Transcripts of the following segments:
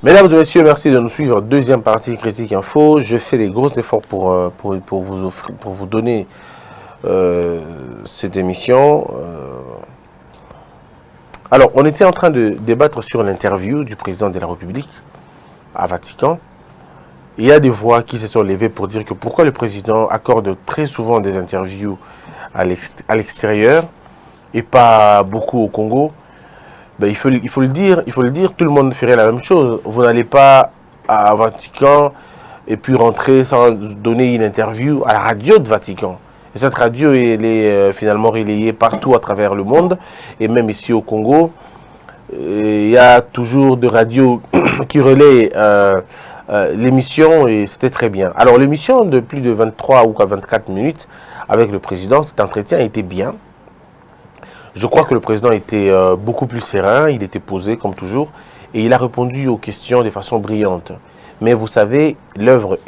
Mesdames et messieurs, merci de nous suivre. Deuxième partie Critique Info. Je fais des gros efforts pour vous donner cette émission. Alors, on était en train de débattre sur l'interview du président de la République à Vatican. Il y a des voix qui se sont levées pour dire que pourquoi le président accorde très souvent des interviews à l'extérieur et pas beaucoup au Congo. Ben, il faut le dire, tout le monde ferait la même chose. Vous n'allez pas à Vatican et puis rentrer sans donner une interview à la radio de Vatican. Et cette radio, elle est finalement relayée partout à travers le monde, et même ici au Congo. Il y a toujours des radios qui relaient l'émission, et c'était très bien. Alors l'émission de plus de 23 ou 24 minutes avec le président, cet entretien était bien. Je crois que le président était beaucoup plus serein, il était posé comme toujours, et il a répondu aux questions de façon brillante. Mais vous savez, l'œuvre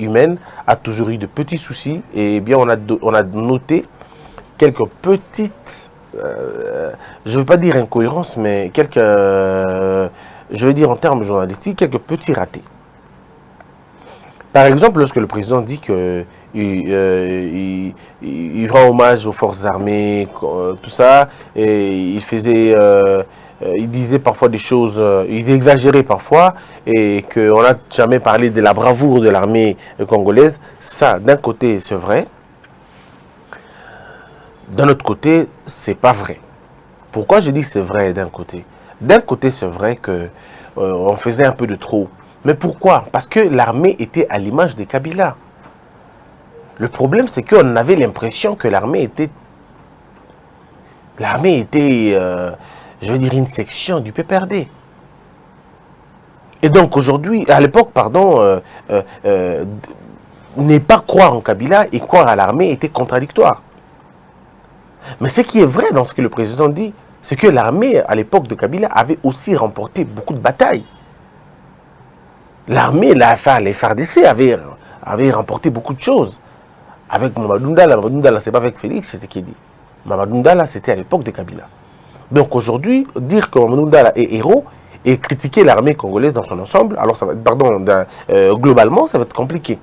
humaine a toujours eu de petits soucis, et bien on a noté quelques petites, je ne veux pas dire incohérences, mais quelques, je veux dire en termes journalistiques, quelques petits ratés. Par exemple, lorsque le président dit qu'il rend hommage aux forces armées, tout ça, et il disait parfois des choses, il exagérait parfois, et qu'on n'a jamais parlé de la bravoure de l'armée congolaise. Ça, d'un côté, c'est vrai. D'un autre côté, c'est pas vrai. Pourquoi je dis que c'est vrai d'un côté? D'un côté, c'est vrai qu'on faisait un peu de trop. Mais pourquoi? Parce que l'armée était à l'image des Kabila. Le problème, c'est qu'on avait l'impression que l'armée était, je veux dire, une section du PPRD. Et donc aujourd'hui, à l'époque, pardon, ne pas croire en Kabila et croire à l'armée était contradictoire. Mais ce qui est vrai dans ce que le président dit, c'est que l'armée, à l'époque de Kabila, avait aussi remporté beaucoup de batailles. L'armée, les FARDC avaient remporté beaucoup de choses. Avec Mamadou Ndala, c'est pas avec Félix, c'est ce qu'il dit. Mamadou Ndala, c'était à l'époque de Kabila. Donc aujourd'hui, dire que Mamadou Ndala est héros et critiquer l'armée congolaise dans son ensemble, alors ça va, globalement, ça va être compliqué.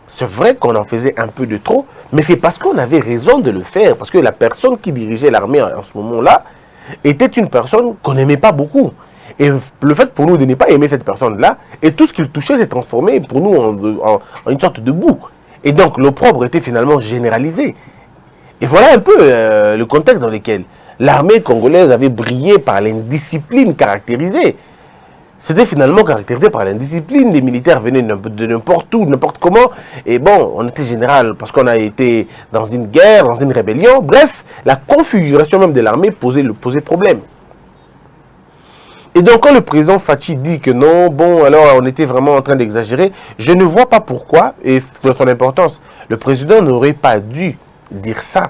C'est vrai qu'on en faisait un peu de trop, mais c'est parce qu'on avait raison de le faire, parce que la personne qui dirigeait l'armée en ce moment-là était une personne qu'on n'aimait pas beaucoup. Et le fait pour nous de ne pas aimer cette personne-là, et tout ce qu'il touchait s'est transformé pour nous en une sorte de boue. Et donc l'opprobre était finalement généralisé. Et voilà un peu le contexte dans lequel l'armée congolaise avait brillé par l'indiscipline caractérisée. C'était finalement caractérisé par l'indiscipline. Les militaires venaient de n'importe où, n'importe comment. Et bon, on était général parce qu'on a été dans une guerre, dans une rébellion. Bref, la configuration même de l'armée posait problème. Et donc, quand le président Fachi dit que non, bon, alors on était vraiment en train d'exagérer, je ne vois pas pourquoi, et de son importance, le président n'aurait pas dû dire ça.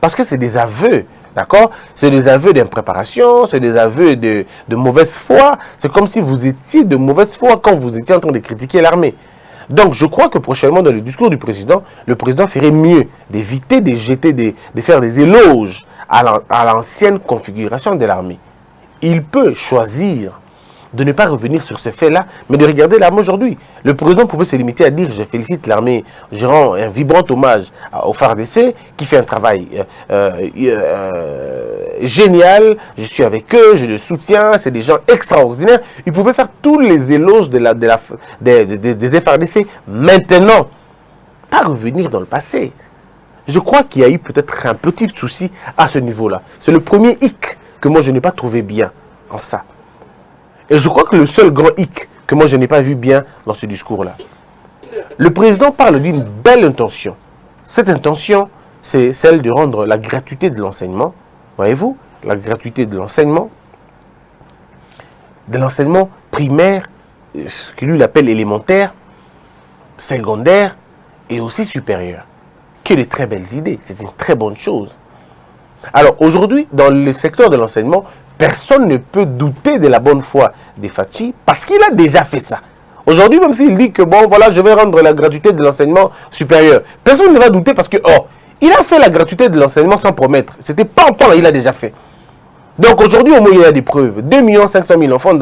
Parce que c'est des aveux, d'accord? C'est des aveux d'impréparation, c'est des aveux de mauvaise foi. C'est comme si vous étiez de mauvaise foi quand vous étiez en train de critiquer l'armée. Donc, je crois que prochainement, dans le discours du président, le président ferait mieux d'éviter de faire des éloges à l'ancienne configuration de l'armée. Il peut choisir de ne pas revenir sur ces faits-là, mais de regarder l'armée aujourd'hui. Le président pouvait se limiter à dire « Je félicite l'armée, je rends un vibrant hommage au FARDC qui fait un travail génial, je suis avec eux, je le soutiens, c'est des gens extraordinaires. » Il pouvait faire tous les éloges des FARDC maintenant, pas revenir dans le passé. Je crois qu'il y a eu peut-être un petit souci à ce niveau-là. C'est le premier hic que moi je n'ai pas trouvé bien en ça. Et je crois que le seul grand hic que moi je n'ai pas vu bien dans ce discours-là. Le président parle d'une belle intention. Cette intention, c'est celle de rendre la gratuité de l'enseignement, voyez-vous, la gratuité de l'enseignement primaire, ce que lui appelle élémentaire, secondaire et aussi supérieur. Que de très belles idées, c'est une très bonne chose. Alors aujourd'hui, dans le secteur de l'enseignement, personne ne peut douter de la bonne foi de Fachi parce qu'il a déjà fait ça. Aujourd'hui, même s'il dit que bon, voilà, je vais rendre la gratuité de l'enseignement supérieur, personne ne va douter parce que, il a fait la gratuité de l'enseignement sans promettre. C'était pas en temps, il a déjà fait. Donc aujourd'hui, au moins, il y a des preuves. 2 500 000 enfants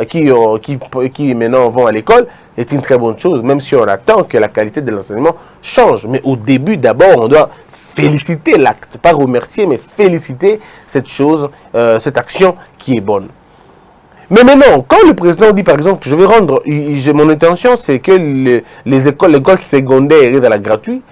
qui maintenant vont à l'école est une très bonne chose, même si on attend que la qualité de l'enseignement change. Mais au début, d'abord, on doit féliciter l'acte, pas remercier, mais féliciter cette chose, cette action qui est bonne. Mais maintenant, quand le président dit par exemple que je vais rendre, mon intention c'est que l'école secondaire est dans la gratuite,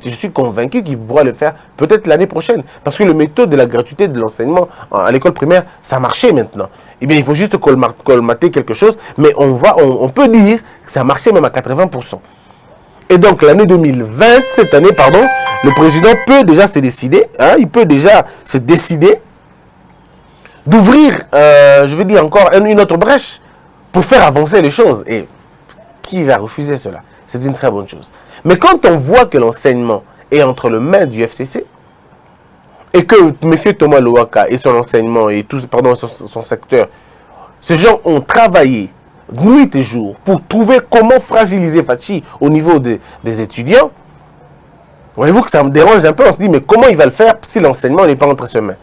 je suis convaincu qu'il pourra le faire peut-être l'année prochaine. Parce que le méthode de la gratuité de l'enseignement à l'école primaire, ça marchait maintenant. Eh bien, il faut juste colmater quelque chose, mais on peut dire que ça marchait même à 80%. Et donc l'année 2020, cette année, pardon, le président peut déjà se décider, il peut déjà se décider d'ouvrir, je veux dire encore, une autre brèche pour faire avancer les choses. Et qui va refuser cela? C'est une très bonne chose. Mais quand on voit que l'enseignement est entre les mains du FCC, et que M. Thomas Louaka et son enseignement et tout, pardon, son secteur, ces gens ont travaillé nuit et jour pour trouver comment fragiliser Fachi au niveau des étudiants. Voyez-vous que ça me dérange un peu. On se dit, mais comment il va le faire si l'enseignement n'est pas entre ses mains?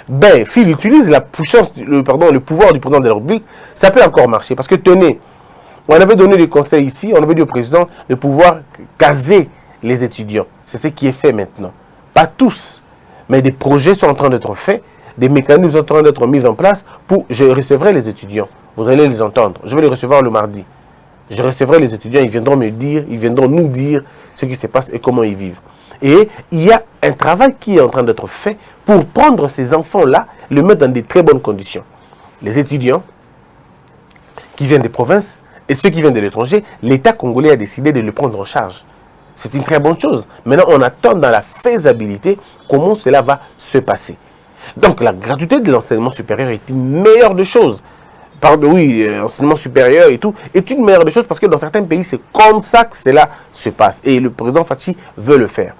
Ben, s'il utilise la puissance, le pouvoir du président de la République, ça peut encore marcher. Parce que tenez, on avait donné des conseils ici, on avait dit au président de pouvoir caser les étudiants. C'est ce qui est fait maintenant. Pas tous, mais des projets sont en train d'être faits, des mécanismes sont en train d'être mis en place pour... Je recevrai les étudiants, vous allez les entendre. Je vais les recevoir le mardi. Je recevrai les étudiants, ils viendront me dire, ils viendront nous dire ce qui se passe et comment ils vivent. Et il y a un travail qui est en train d'être fait pour prendre ces enfants-là, les mettre dans de très bonnes conditions. Les étudiants qui viennent des provinces et ceux qui viennent de l'étranger, l'État congolais a décidé de les prendre en charge. C'est une très bonne chose. Maintenant, on attend dans la faisabilité comment cela va se passer. Donc, la gratuité de l'enseignement supérieur est une meilleure des choses. Pardon, oui, enseignement supérieur et tout, est une meilleure des choses parce que dans certains pays, c'est comme ça que cela se passe. Et le président Fachi veut le faire.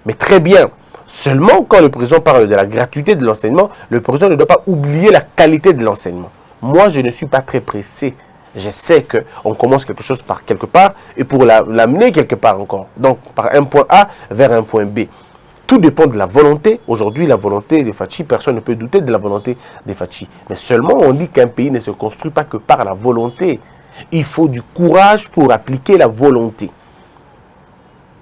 Mais très bien. Seulement, quand le président parle de la gratuité de l'enseignement, le président ne doit pas oublier la qualité de l'enseignement. Moi, je ne suis pas très pressé. Je sais qu'on commence quelque chose par quelque part et pour l'amener quelque part encore. Donc, par un point A vers un point B. Tout dépend de la volonté. Aujourd'hui, la volonté des Fachi, personne ne peut douter de la volonté des Fachi. Mais seulement, on dit qu'un pays ne se construit pas que par la volonté. Il faut du courage pour appliquer la volonté.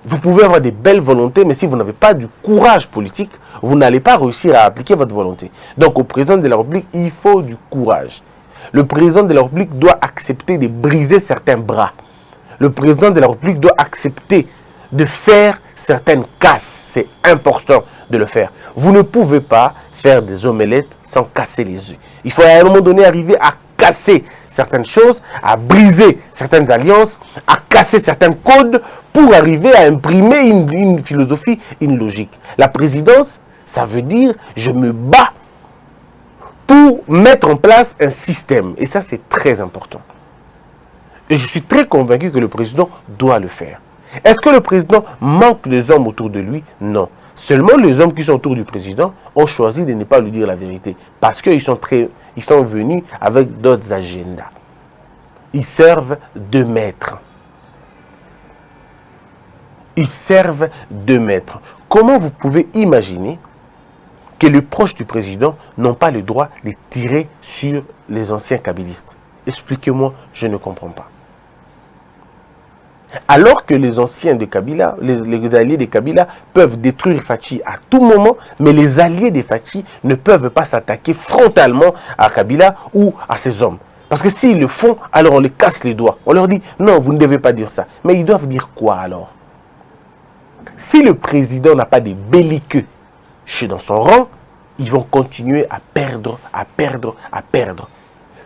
Vous pouvez avoir des belles volontés, mais si vous n'avez pas du courage politique, vous n'allez pas réussir à appliquer votre volonté. Donc, au président de la République, il faut du courage. Le président de la République doit accepter de briser certains bras. Le président de la République doit accepter de faire certaines casses. C'est important de le faire. Vous ne pouvez pas faire des omelettes sans casser les œufs. Il faut à un moment donné arriver à casser certaines choses, à briser certaines alliances, à casser certains codes pour arriver à imprimer une philosophie, une logique. La présidence, ça veut dire je me bats pour mettre en place un système. Et ça, c'est très important. Et je suis très convaincu que le président doit le faire. Est-ce que le président manque des hommes autour de lui? Non. Seulement les hommes qui sont autour du président ont choisi de ne pas lui dire la vérité. Parce qu'ils sont venus avec d'autres agendas. Ils servent de maître. Ils servent de maître. Comment vous pouvez imaginer que les proches du président n'ont pas le droit de tirer sur les anciens kabylistes? Expliquez-moi, je ne comprends pas. Alors que les anciens de Kabila, les alliés de Kabila peuvent détruire Fachi à tout moment, mais les alliés de Fachi ne peuvent pas s'attaquer frontalement à Kabila ou à ses hommes. Parce que s'ils le font, alors on les casse les doigts. On leur dit, non, vous ne devez pas dire ça. Mais ils doivent dire quoi alors? Si le président n'a pas de belliqueux dans son rang, ils vont continuer à perdre, à perdre, à perdre.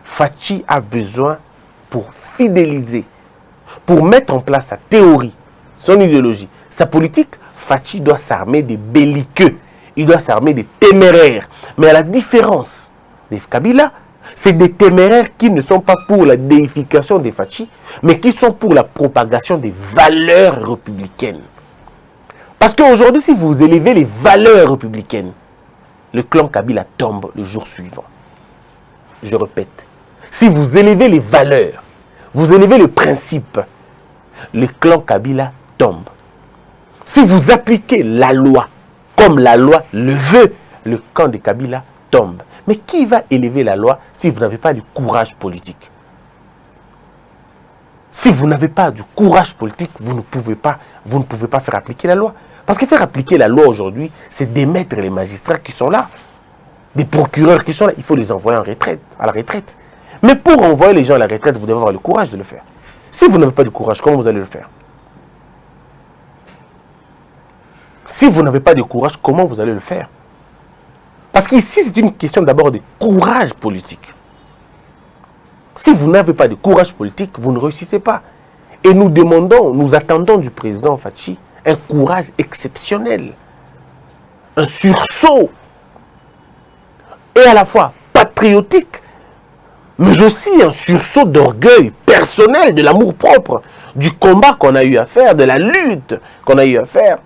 Fachi a besoin, pour fidéliser, pour mettre en place sa théorie, son idéologie, sa politique, Fachi doit s'armer des belliqueux. Il doit s'armer des téméraires. Mais à la différence des Kabila, c'est des téméraires qui ne sont pas pour la déification des Fachi, mais qui sont pour la propagation des valeurs républicaines. Parce qu'aujourd'hui, si vous élevez les valeurs républicaines, le clan Kabila tombe le jour suivant. Je répète, si vous élevez les valeurs, vous élevez le principe, le clan Kabila tombe. Si vous appliquez la loi comme la loi le veut, le clan de Kabila tombe. Mais qui va élever la loi si vous n'avez pas du courage politique? Si vous n'avez pas du courage politique, vous ne pouvez pas faire appliquer la loi. Parce que faire appliquer la loi aujourd'hui, c'est démettre les magistrats qui sont là, des procureurs qui sont là. Il faut les envoyer à la retraite. Mais pour envoyer les gens à la retraite, vous devez avoir le courage de le faire. Si vous n'avez pas de courage, comment vous allez le faire? Si vous n'avez pas de courage, comment vous allez le faire? Parce qu'ici, c'est une question d'abord de courage politique. Si vous n'avez pas de courage politique, vous ne réussissez pas. Et nous attendons du président Fachi un courage exceptionnel, un sursaut, et à la fois patriotique, mais aussi un sursaut d'orgueil personnel, de l'amour-propre, du combat qu'on a eu à faire, de la lutte qu'on a eu à faire.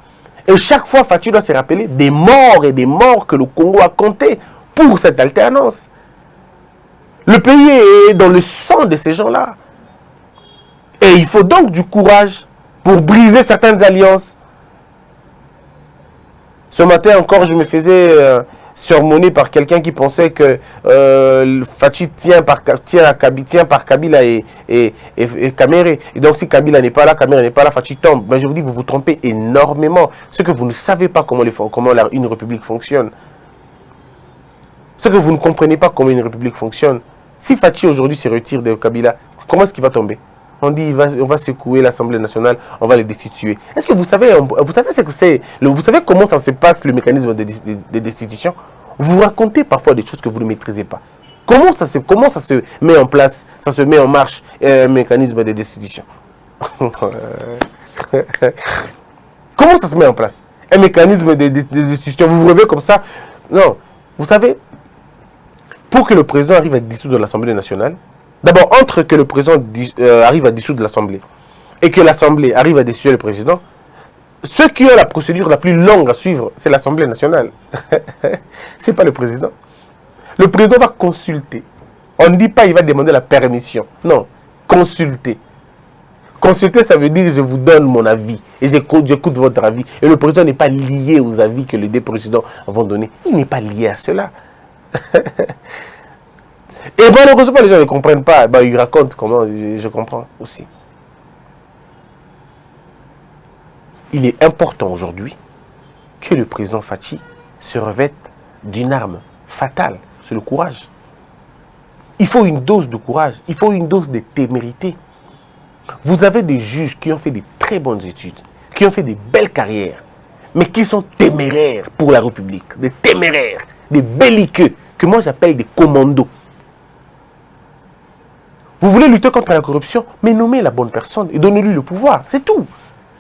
Et chaque fois, Fachi doit se rappeler des morts et des morts que le Congo a comptés pour cette alternance. Le pays est dans le sang de ces gens-là. Et il faut donc du courage pour briser certaines alliances. Ce matin encore, je me faisais surmonner par quelqu'un qui pensait que Fachi tient par Kabila et Kamere. Et donc si Kabila n'est pas là, Kamere n'est pas là, Fachi tombe. Mais je vous dis, vous vous trompez énormément. Ce que vous ne savez pas comment une république fonctionne. Ce que vous ne comprenez pas comment une république fonctionne. Si Fachi aujourd'hui se retire de Kabila, comment est-ce qu'il va tomber? On dit on va secouer l'Assemblée nationale, on va les destituer. Est-ce que vous savez ce que c'est? Vous savez comment ça se passe, le mécanisme de destitution? Vous racontez parfois des choses que vous ne maîtrisez pas. Comment ça se met en place, ça se met en marche, un mécanisme de destitution? Comment ça se met en place? Un mécanisme de destitution, vous vous réveillez comme ça? Non. Vous savez, pour que le président arrive à dissoudre l'Assemblée nationale, d'abord, entre que le président arrive à dissoudre l'Assemblée et que l'Assemblée arrive à destituer le président, ceux qui ont la procédure la plus longue à suivre, c'est l'Assemblée nationale. Ce n'est pas le président. Le président va consulter. On ne dit pas qu'il va demander la permission. Non, consulter. Consulter, ça veut dire je vous donne mon avis et j'écoute votre avis. Et le président n'est pas lié aux avis que les deux présidents vont donner. Il n'est pas lié à cela. Et malheureusement, les gens ne comprennent pas. Ils racontent comment je comprends aussi. Il est important aujourd'hui que le président Fachi se revête d'une arme fatale, c'est le courage. Il faut une dose de courage, il faut une dose de témérité. Vous avez des juges qui ont fait de très bonnes études, qui ont fait de belles carrières, mais qui sont téméraires pour la République, des téméraires, des belliqueux, que moi j'appelle des commandos. Vous voulez lutter contre la corruption, mais nommez la bonne personne et donnez-lui le pouvoir, c'est tout.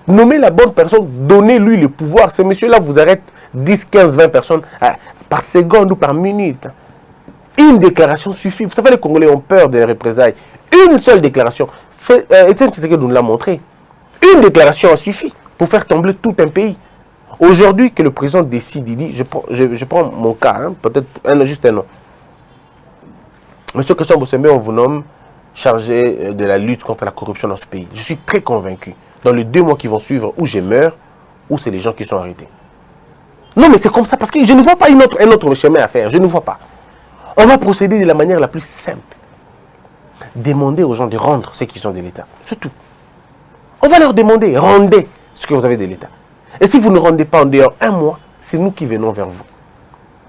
Nommez la bonne personne, donnez-lui le pouvoir. Ce monsieur-là vous arrête 10, 15, 20 personnes par seconde ou par minute. Une déclaration suffit. Vous savez, les Congolais ont peur des représailles. Une seule déclaration. Etienne Tshisekedi nous l'a montré. Une déclaration a suffi pour faire tomber tout un pays. Aujourd'hui, que le président décide, il dit, je prends mon cas, hein, peut-être juste un nom. Monsieur Christian Bossembe, on vous nomme chargé de la lutte contre la corruption dans ce pays. Je suis très convaincu. Dans les 2 mois qui vont suivre, où je meurs, ou c'est les gens qui sont arrêtés. Non, mais c'est comme ça, parce que je ne vois pas un autre chemin à faire. Je ne vois pas. On va procéder de la manière la plus simple. Demander aux gens de rendre ce qu'ils ont de l'État. C'est tout. On va leur demander, rendez ce que vous avez de l'État. Et si vous ne rendez pas en dehors 1 mois, c'est nous qui venons vers vous.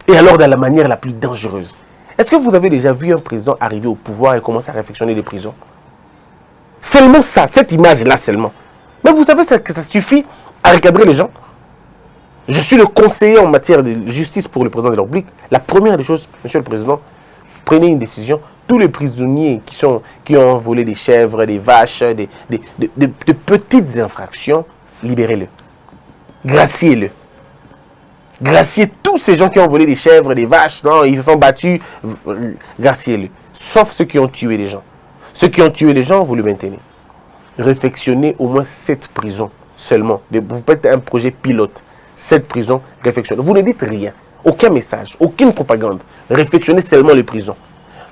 Et alors, de la manière la plus dangereuse. Est-ce que vous avez déjà vu un président arriver au pouvoir et commencer à réfectionner les prisons? Seulement ça, cette image-là seulement. Mais vous savez que ça suffit à recadrer les gens. Je suis le conseiller en matière de justice pour le président de la République. La première des choses, monsieur le président, prenez une décision. Tous les prisonniers qui ont volé des chèvres, des vaches, de petites infractions, libérez-le. Graciez-le. Graciez tous ces gens qui ont volé des chèvres, des vaches, non, ils se sont battus, graciez-le. Sauf ceux qui ont tué les gens. Ceux qui ont tué les gens, vous le maintenez. Réfectionnez au moins 7 prisons seulement. Vous faites un projet pilote. 7 prisons, réfectionnez. Vous ne dites rien. Aucun message, aucune propagande. Réfectionnez seulement les prisons.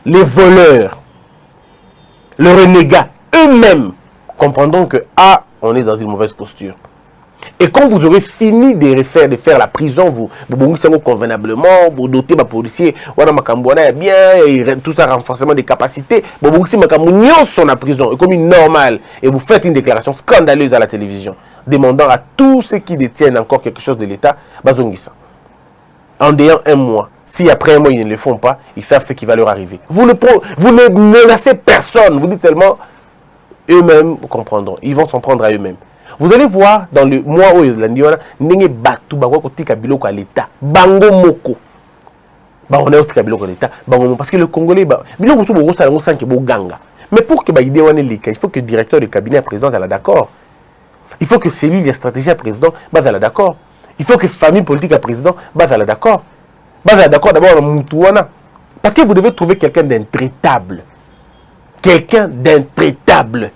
Les voleurs, les renégats, eux-mêmes, comprendront que, on est dans une mauvaise posture. Et quand vous aurez fini de faire la prison, vous convenablement, vous dotez les policiers, bien, et tout ça, renforcement des capacités, vous sur la prison, et comme une normale, et vous faites une déclaration scandaleuse à la télévision, demandant à tous ceux qui détiennent encore quelque chose de l'État, en ayant un mois. Si après un mois, ils ne le font pas, ils savent ce qui va leur arriver. Vous ne menacez personne, vous dites seulement, eux-mêmes comprendront, ils vont s'en prendre à eux-mêmes. Vous allez voir dans le mois où il y a des batu tika biloko à l'État. Bango moko. On est au tika biloko à l'État. Parce que le Congolais, biloko so ça sans que ganga. Mais pour que l'idée wane lika, il faut que le directeur de cabinet à président soit d'accord. Il faut que cellule de stratégie à président soit d'accord. Il faut que famille politique à président soit d'accord. D'accord d'abord mutuana. Parce que vous devez trouver quelqu'un d'intraitable. Quelqu'un d'intraitable.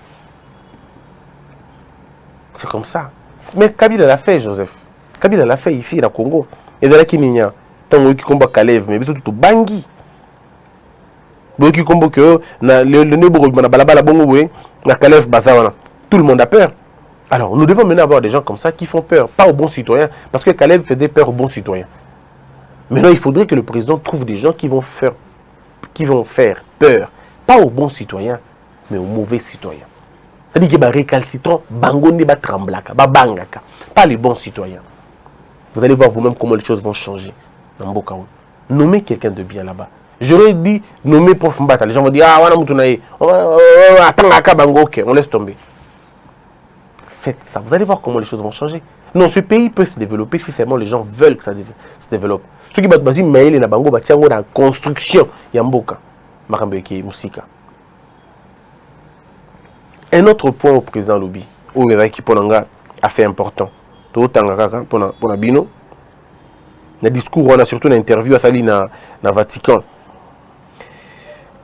C'est comme ça. Mais Kabila l'a fait, Joseph. Kabila l'a fait ici, au Congo. Et dans la Kenya, tant que combat Kalev, mais tout bangi. Donc qui combat que le nebo na balabala bongo na Kalev bazawana. Tout le monde a peur. Alors, nous devons maintenant avoir des gens comme ça qui font peur, pas aux bons citoyens, parce que Kalev faisait peur aux bons citoyens. Maintenant, il faudrait que le président trouve des gens qui vont faire peur, pas aux bons citoyens, mais aux mauvais citoyens. C'est-à-dire que les récalcitrants, pas les bons citoyens. Vous allez voir vous-même comment les choses vont changer. Nommez quelqu'un de bien là-bas. J'aurais dit nommer Prof Mbata. Les gens vont dire on laisse tomber. Faites ça. Vous allez voir comment les choses vont changer. Non, ce pays peut se développer si seulement les gens veulent que ça se développe. Ceux qui battent Bazi, mais les Nabango, dans la construction, Yamboka, Marambeke, Moussika. Un autre point au président Lobi, où il y a qui a fait important. Tout pour Bino. Le discours, on a surtout une interview à Sali dans le Vatican.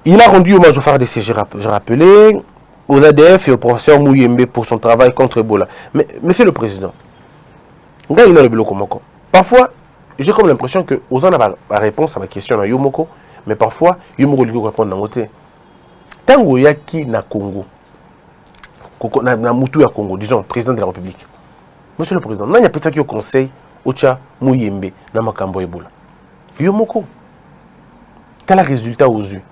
Il a rendu hommage au FARDC, je rappelais, aux ADF et au professeur Mouyembe pour son travail contre Ebola. Mais, monsieur le président, parfois, j'ai comme l'impression que aux a la réponse à ma question à Yomoko, mais parfois, Yomoko lui répond dans côté. Tango Yaki na Congo. Na Moutou à Congo, disons, président de la République. Monsieur le président, il y a personne qui au conseil, Ocha Mouyembe, na Makambo Ebola. Yomoko, quel est le résultat aux yeux?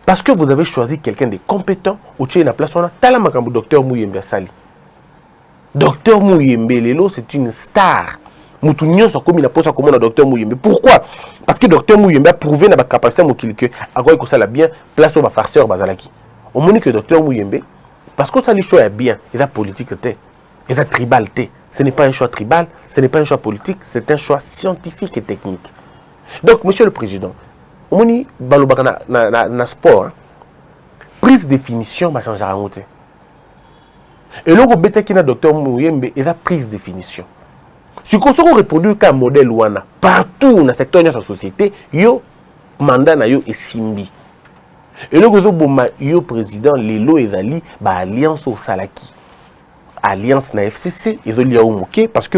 Parce que vous avez choisi quelqu'un de compétent, Ocha na place, on a Tala Makambo, docteur Mouyembe Sali. Docteur Mouyembe, Lelo, c'est une star. Moutou Nyon, ça comme il a posé comme un docteur Mouyembe. Pourquoi? Parce que docteur Mouyembe a prouvé dans la capacité de à quoi il ça la bien, place au farceur Bazalaki. Au moment que docteur Mouyembe, parce que ça, le choix est bien, il a politique, il a tribal. Ce n'est pas un choix tribal, ce n'est pas un choix politique, c'est un choix scientifique et technique. Donc, monsieur le président, au moment na sport, prise de définition, va changer à monter. Et là, le docteur Mouyembe, il a prise de définition. Si on se reproduit comme modèle ouana, partout dans le secteur de la société, yo mandat na yo est simbi. Et le yo président Lelo ezali ba alliance au Salaki. Alliance na FCC, ils ont lié au Mouké parce que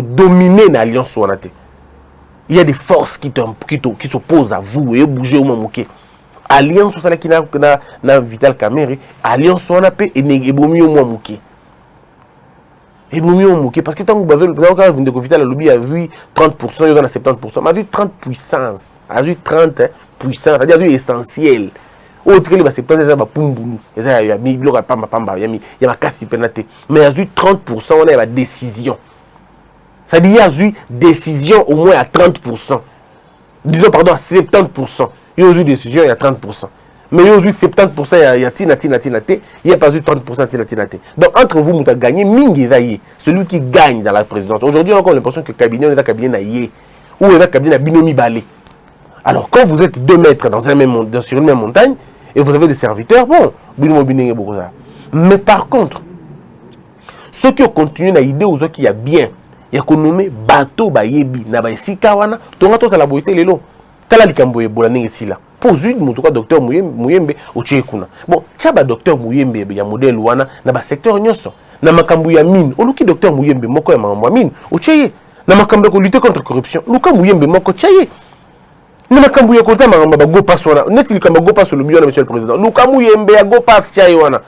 dominer l'alliance ouanate. Il y a des forces qui s'opposent à vous et bouger au Mouké. Alliance au Salaki na Vital Kamerhe, alliance ouanape et nebomi au Mouké. Et Mouké parce que tant que vous Vital le lobby a vu 30%, il y en a 70%, a vu 30 puissance, a vu 30 puissance, c'est-à-dire essentiel. Autre que les 70, il y a ma casse pénalité. Mais il y a eu 30%, on a la décision. C'est-à-dire qu'il y a eu décision au moins à 30%. Disons, pardon, à 70%. Il y a eu décision, il y a 30%. Mais il y a eu 70%, il y a Tinate, il n'y a pas eu 30% Tinate. Donc, entre vous, vous avez gagné, Mingi Zaye, celui qui gagne dans la présidence. Aujourd'hui, on a encore l'impression que le cabinet est un cabinet naïe, ou un cabinet binomi balé. Alors, quand vous êtes 2 mètres sur une même montagne, et vous avez des serviteurs, bon, mais par contre, ceux qui ont continué à l'idée aux autres qui y a bien, il y a qu'on nommé bateau bayebi, na ba sikawana, tonga to la boité lelo. Tala likambo ebola nengesi la. Pose une moto docteur Mouyembe au Tchekuna. Bon, tchaba docteur Mouyembe ya modèle wana na ba secteur nyonso. Na makambo ya mine, oluki docteur Mouyembe moko ya makambo ya mine, au Tcheye. Na makambo ko lutter contre corruption, luka Mouyembe moko Tcheye. Na makambo ya kota makambo ba go pass wana, neti likambo go pass le biona monsieur le président. Luka Mouyembe ya go pass Tcheye wana.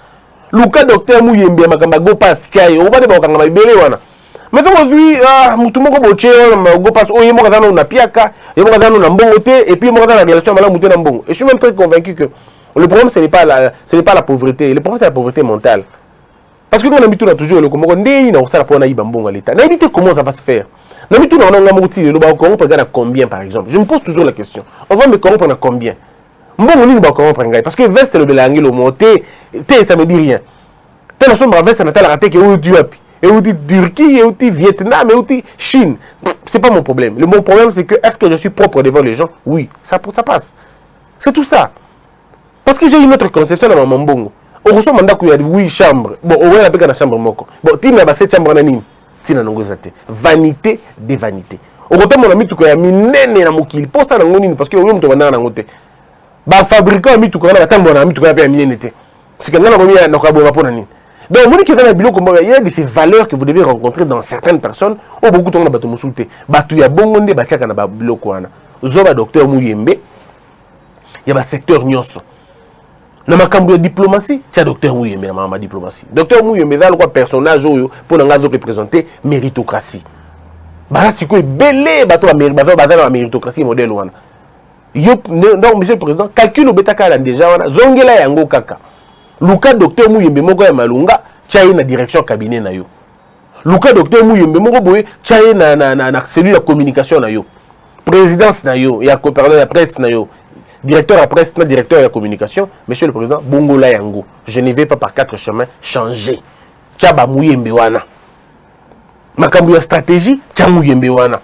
Luka docteur Muyembe makamba go pass chai o bade ba kanga ibele wana. Mais aujourd'hui mutu moko boche go pass o yemo kazana na piaka, yemo kazana na mbongo te et puis yemo kazana na relation mala mutu na mbongo. Et je suis même très convaincu que le problème ce n'est pas la pauvreté, le problème c'est la pauvreté mentale. Parce que quand on a mis tout là toujours le comment ndeni na osala pour na iba mbongo à l'état. Na éviter comment ça va se faire. Na mis tout na nga moti le ba ko regarde à combien par exemple. Je me pose toujours la question. On va me corrompre à combien? Mbongo ni ba corrompre ngai parce que veste le belangi le monter, ça me dit rien. Telle somme veste na telle raté que où tu as et où tu Turquie et où tu Vietnam et où tu Chine. C'est pas mon problème. Le mon problème c'est que est-ce que je suis propre devant les gens? Oui, ça passe. C'est tout ça. Parce que j'ai une autre conception dans mon mbongo. On reçoit mandat qu'il y a 8 chambres. Bon, on va dans la chambre moko. Bon, tu n'as pas 7 chambres nanine. Tu n'as pas vanité des vanités. On retrouve mon ami tout cas minene na mokili. Pour ça nangonine parce que on te vendre na ngote. Ba fabricant ami tout cas na tambo na ami tout cas bien minene té. C'est que là on a na kabo pour nanine. Donc mon qui est dans le biloko il y a des valeurs que vous devez rencontrer dans certaines personnes. Oh beaucoup de gens na bato musulté. Bato ya bongonde ba tiaka na ba biloko wana. Zoba docteur Muyembe. Il y a un secteur nyonso. Dans ma cambre de diplomatie, tu as docteur Muyembe dans ma diplomatie. Docteur Muyembe, c'est un personnage pour nous représenter méritocratie. Bah c'est quoi belé bateau la méritocratie modèle wana. Yo donc monsieur le président, calcul au bêta kala déjà wana zongela yango kaka. Luka docteur Muyembe moko ya malunga, tchaye na direction cabinet na yo. Luka docteur Muyembe moko boye tchaye na cellule de communication na yo. Présidence na yo, ya coopérateur la presse na yo. Directeur à presse, directeur à la communication, monsieur le président, Bongola Yango. Je ne vais pas par 4 chemins changer. Tchaba Muyembe wana. Makambu stratégie, tcha Muyembe wana.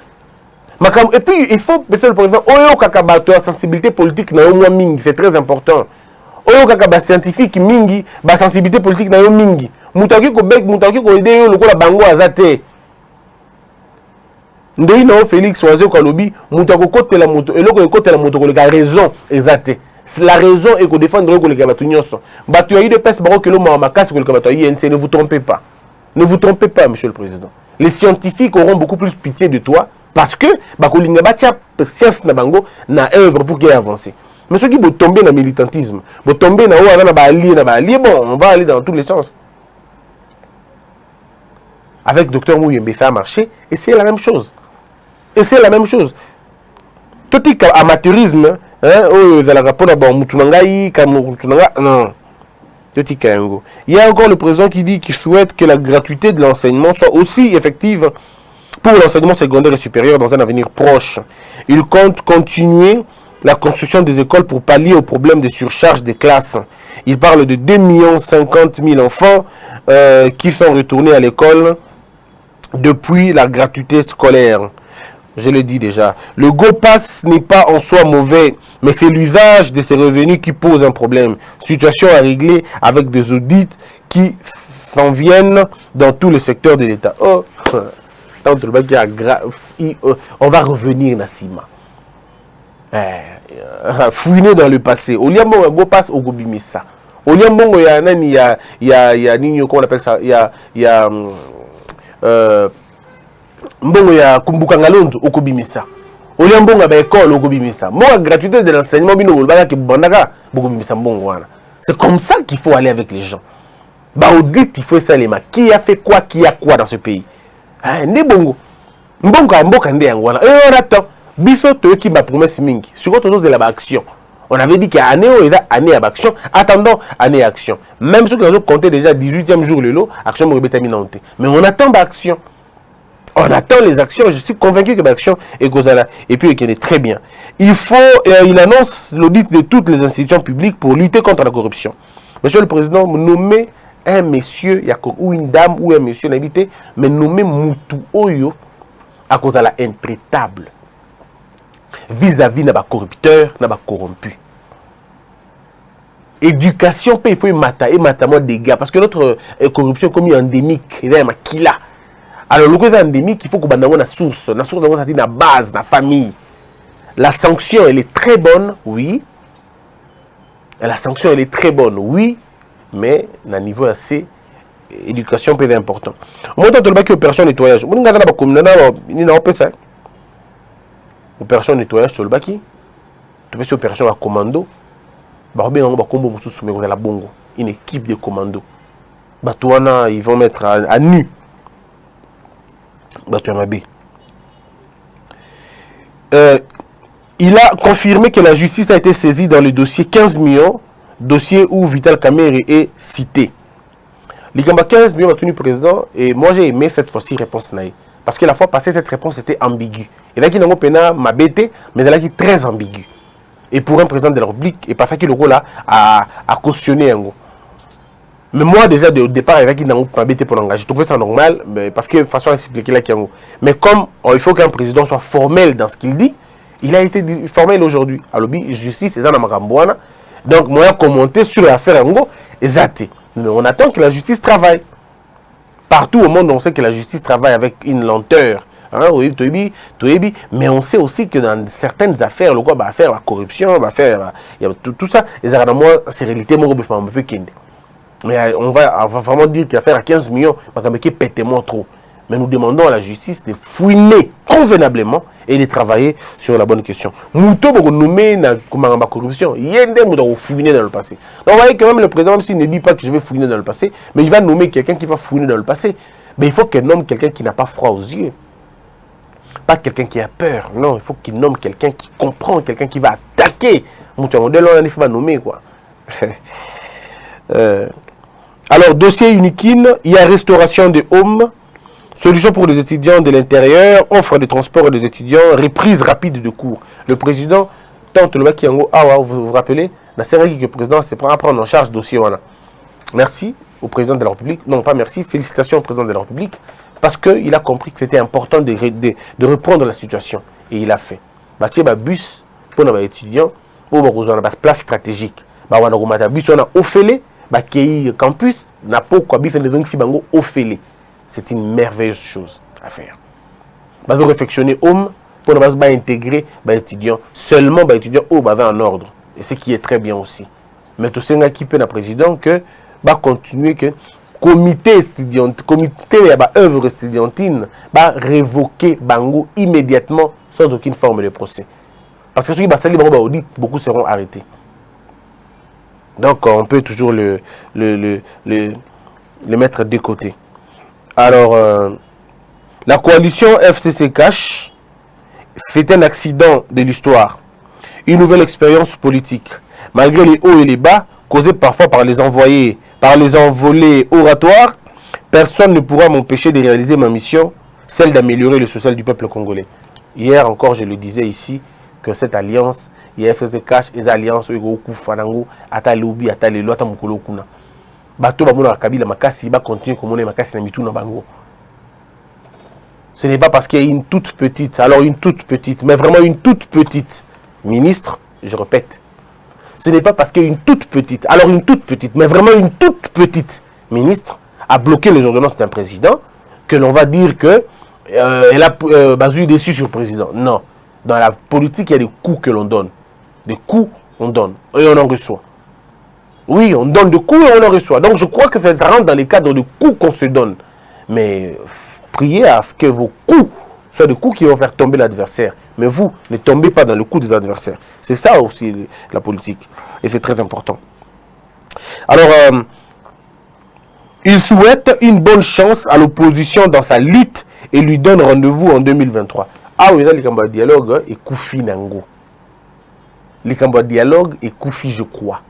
Et puis, il faut, monsieur le président, oyo kakabato la sensibilité politique na yo mwa mingi, c'est très important. Oyo kakaba scientifique mingi, ba sensibilité politique na yo mingi. Moutaki ko bek, moutaki ko ide yo lokola bango azate. Ndei na Félix Oazé Kalobi, moutako kote la moto, et loko kote la moto ko la raison exacte. La raison est que défendre ko le kabatu nyonso. Batu ya ide pes baro que le mama kasi ko le kabatu INC, ne vous trompez pas. Ne vous trompez pas monsieur le président. Les scientifiques auront beaucoup plus pitié de toi parce que bakolinga batia science na bango na œuvre pour qu'elle avance. Mais ceux qui vont tomber dans le militantisme, vont tomber dans ba allié, bon, on va aller dans tous les sens. Avec Dr Muyembe fait marcher et c'est la même chose. Et c'est la même chose. Tout est amateurisme, hein, oh, non. Il y a encore le président qui dit qu'il souhaite que la gratuité de l'enseignement soit aussi effective pour l'enseignement secondaire et supérieur dans un avenir proche. Il compte continuer la construction des écoles pour pallier au problème de surcharge des classes. Il parle de 2,50 millions enfants qui sont retournés à l'école depuis la gratuité scolaire. Je le dis déjà. Le Go Pass n'est pas en soi mauvais, mais c'est l'usage de ces revenus qui pose un problème. Situation à régler avec des audits qui s'en viennent dans tous les secteurs de l'État. Oh, on va revenir, Nassima. Fouiner dans le passé. Au lieu de Go Pass, au Gobimissa. Au lieu de il y a comment on appelle ça? Il y a mbongo ya kumbukanga londo okobimisa olia mbongo ba école okobimisa mo gratuité de l'enseignement bino bolbaka ke bandaka bokobimisa mbongo wana. C'est comme ça qu'il faut aller avec les gens. Bah audit il faut ça les ma qui a fait quoi, qui a quoi dans ce pays. Ah ndi bongo mbongo ya mboka ndi yango wana on attend biso to ki ba promesse mingi sur autre chose de la action. On avait dit qu'il y a année où il y a année à action, attendant année à action. Même ceux qui ont compté déjà 18e jour le lot, action me bétaminante. Mais on attend l'action. On attend les actions. Je suis convaincu que l'action est causale. Et puis, qu'elle est très bien. Il annonce l'audit de toutes les institutions publiques pour lutter contre la corruption. Monsieur le Président, nommez un monsieur, ou une dame, ou un monsieur n'habité, mais nommez Moutou Oyo à cause de la intraitable. Vis-à-vis de corrupteur, de corrompu. Éducation, il faut y mater des gars. Parce que notre corruption est comme endémique. Il y a un kila. Alors, le côté endémique, il faut qu'on ait une source. La source, c'est la base, la famille. La sanction, elle est très bonne, oui. La sanction, elle est très bonne, oui. Mais, à un niveau assez, l'éducation peut être important. Moi, dans le opération nettoyage, on a une opération nettoyage sur le baki. Tu fais opération à commando. Une équipe de commando. Batouana, ils vont mettre à nu. Batouamabé. Il a confirmé que la justice a été saisie dans le dossier 15 millions, dossier où Vital Kamerhe est cité. Les 15 millions a tenu président et moi j'ai aimé cette fois-ci réponse naïe. Parce que la fois passée, cette réponse était ambiguë. Et là, il y a un pena m'a bêté, mais elle est très ambiguë. Et pour un président de la République, et pas ça qu'il le rôle à cautionner un go. Mais moi, déjà, au départ, il y a qui m'a bêté pour l'engager. Je trouvais ça normal, mais parce que de façon à expliquer là, mais comme il faut qu'un président soit formel dans ce qu'il dit, il a été formel aujourd'hui. À l'objet, justice, c'est ça, donc, moi, j'ai commenté sur l'affaire en go, exact. Mais on attend que la justice travaille. Partout au monde, on sait que la justice travaille avec une lenteur. Hein, mais on sait aussi que dans certaines affaires, le quoi va faire la corruption, va faire tout ça, c'est réalité. Mais on va vraiment dire qu'il va faire à 15 millions, pétement trop. Mais nous demandons à la justice de fouiner convenablement et de travailler sur la bonne question. Mouto pour nommer la corruption, il y a des gens qui fouiner dans le passé. Donc vous voyez que même le président, même s'il ne dit pas que je vais fouiner dans le passé, mais il va nommer quelqu'un qui va fouiner dans le passé. Mais il faut qu'il nomme quelqu'un qui n'a pas froid aux yeux. Pas quelqu'un qui a peur. Non, il faut qu'il nomme quelqu'un qui comprend, quelqu'un qui va attaquer. Mouto modèle, on va nommer quoi. Alors, dossier Unikin, il y a restauration de Home. Solution pour les étudiants de l'intérieur, offre de transport et des étudiants, reprise rapide de cours. Le président tente le mec vous vous rappelez, la série que le président se prend à prendre en charge le dossier. Merci au président de la République. Non, pas merci, félicitations au président de la République. Parce qu'il a compris que c'était important de reprendre la situation. Et il a fait. Il y a un bus pour les étudiants, pour une place stratégique. Il y a un bus au Félé, il y a un campus, il y a un au Félé. C'est une merveilleuse chose à faire. Nous devons réflexionner homme pour nous intégrer les étudiants. Seulement les étudiants en ordre. Et ce qui est très bien aussi. Mais tout ce qui peut le président que va continuer que comité étudiant, comité œuvre étudiantine va révoquer Bango immédiatement sans aucune forme de procès. Parce que ceux qui vont faire l'audit, beaucoup seront arrêtés. Donc on peut toujours le mettre de côté. Alors, la coalition FCC Cash fait un accident de l'histoire. Une nouvelle expérience politique. Malgré les hauts et les bas, causés parfois par les envolées oratoires, personne ne pourra m'empêcher de réaliser ma mission, celle d'améliorer le social du peuple congolais. Hier encore, je le disais ici, que cette alliance, il y a FCC Cash, les alliances, ce n'est pas parce qu'il y a une toute petite, alors une toute petite, mais vraiment une toute petite ministre, je répète, ce n'est pas parce qu'il y a une toute petite, alors une toute petite, mais vraiment une toute petite ministre a bloqué les ordonnances d'un président que l'on va dire que elle a basé dessus sur le président. Non, dans la politique, il y a des coups que l'on donne. Des coups, on donne et on en reçoit. Oui, on donne des coups et on en reçoit. Donc je crois que ça rentre dans les cadres de coups qu'on se donne. Mais priez à ce que vos coups soient des coups qui vont faire tomber l'adversaire. Mais vous, ne tombez pas dans le coup des adversaires. C'est ça aussi la politique. Et c'est très important. Alors, il souhaite une bonne chance à l'opposition dans sa lutte et lui donne rendez-vous en 2023. Ah oui, les cambouis dialogue et Koufi Nango. Les cambouis dialogue et Koufi, je crois.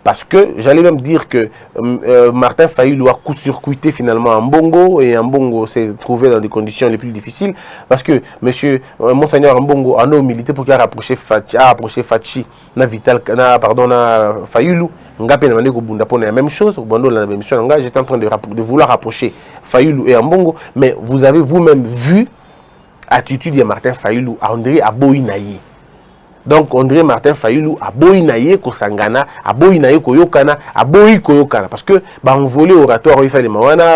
Parce que j'allais même dire que Martin Fayulu a coup-circuité finalement en Mbongo et en Mbongo s'est trouvé dans des conditions les plus difficiles parce que Monseigneur Mbongo a milité pour qu'il a rapproché Fachi, na Fayulu. Ngapé n'a pas dit la même chose. J'étais en train de vouloir rapprocher Fayulu et Mbongo, mais vous avez vous-même vu l'attitude de Martin Fayulu à André Aboinaye. Donc, André Martin Fayulu a boinaye kosangana, a boinaye koyokana, a boi koyokana. Parce que, on volait oratoire, il fait les mawana,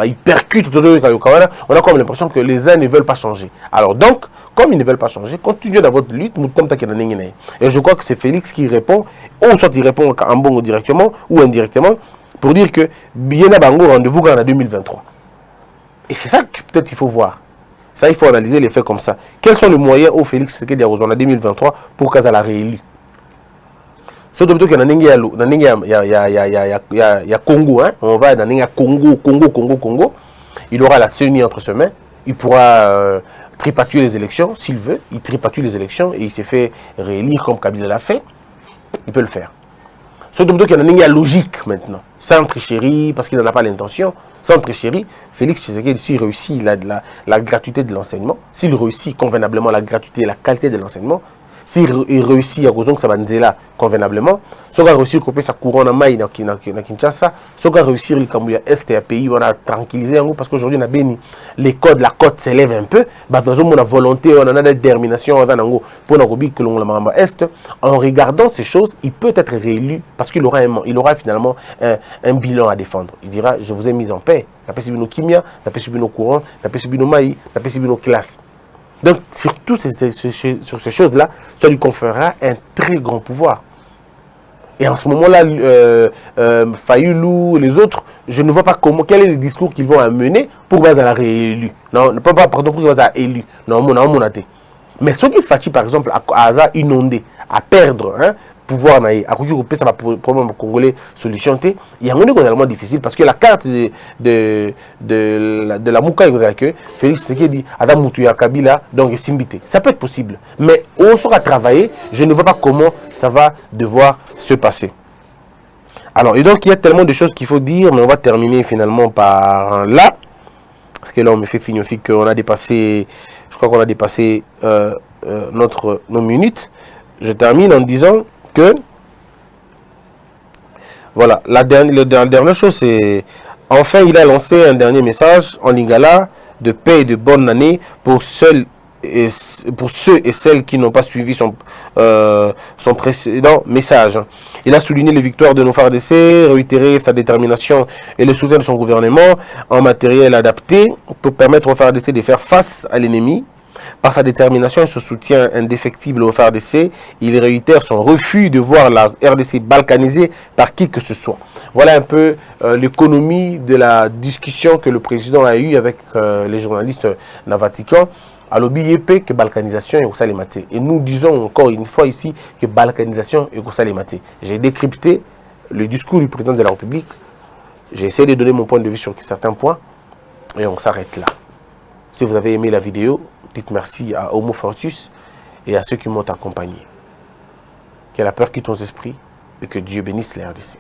il percute toujours les kayokawana. On a comme l'impression que les uns ne veulent pas changer. Alors, donc, comme ils ne veulent pas changer, continuez dans votre lutte, et je crois que c'est Félix qui répond, ou soit il répond en bon directement ou indirectement, pour dire que bien à Bango, rendez-vous en 2023. Et c'est ça que peut-être il faut voir. Ça, il faut analyser les faits comme ça. Quels sont les moyens au Félix Tshisekedi en 2023 pour qu'elle la réélu? Surtout qu'il y a Congo, hein? On va dans le Congo. Il aura la CENI entre ses mains. Il pourra tripatuer les élections s'il veut. Il tripatue les élections et il s'est fait réélire comme Kabila l'a fait. Il peut le faire. Surtout qu'il y a logique maintenant. Sans tricherie, parce qu'il n'en a pas l'intention. Sans tricherie, Félix Tshisekedi, s'il réussit la gratuité de l'enseignement, s'il réussit convenablement la gratuité et la qualité de l'enseignement, s'il réussit à cause que ça va là convenablement, si on réussit à couper sa couronne à maille dans Kinshasa, si on réussit le Cambouya Est et à pays, on a tranquillisé parce qu'aujourd'hui, on a béni les codes, la cote s'élève un peu, on a volonté, on a la détermination, pour la Est, en regardant ces choses, il peut être réélu parce qu'il aura finalement un bilan à défendre. Il dira, je vous ai mis en paix, n'a pas subi nos kimia, n'a pas subi nos courants, n'a pas subi nos mailles, n'a pas subi nos classes. Donc, sur ces choses-là, ça lui conférera un très grand pouvoir. Et en ce moment-là, Fayoulou, les autres, je ne vois pas quel est le discours qu'ils vont amener pour qu'ils soient réélus. Non, pardon, pour qu'ils soient élus. Non, mon athée. Mais ceux qui fatiguent, par exemple, à inondé, à perdre, hein, pouvoir, à couper ça va problème congolais solution, il y a un moment réellement difficile parce que la carte de la Mouka, que Félix Tshisekedi, Adam Moutuya Kabila, donc Simbité. Ça peut être possible. Mais on sera travailler, je ne vois pas comment ça va devoir se passer. Alors, et donc il y a tellement de choses qu'il faut dire, mais on va terminer finalement par là. Parce que là, on me fait signe aussi qu'on a dépassé, je crois qu'on a dépassé nos minutes. Je termine en disant que, voilà, la dernière chose, c'est, enfin, il a lancé un dernier message en lingala de paix et de bonne année pour ceux et celles qui n'ont pas suivi son précédent message. Il a souligné les victoires de nos FARDC, réitéré sa détermination et le soutien de son gouvernement en matériel adapté pour permettre aux FARDC de faire face à l'ennemi. Par sa détermination et son soutien indéfectible au FARDC, il réitère son refus de voir la RDC balkanisée par qui que ce soit. Voilà un peu l'économie de la discussion que le président a eue avec les journalistes dans Vatican. À l'OBIEP que balkanisation est au Salématé. Et nous disons encore une fois ici que balkanisation est au Salématé. J'ai décrypté le discours du président de la République. J'ai essayé de donner mon point de vue sur certains points. Et on s'arrête là. Si vous avez aimé la vidéo, dites merci à Homo Fortus et à ceux qui m'ont accompagné. Que la peur quitte nos esprits et que Dieu bénisse la RDC.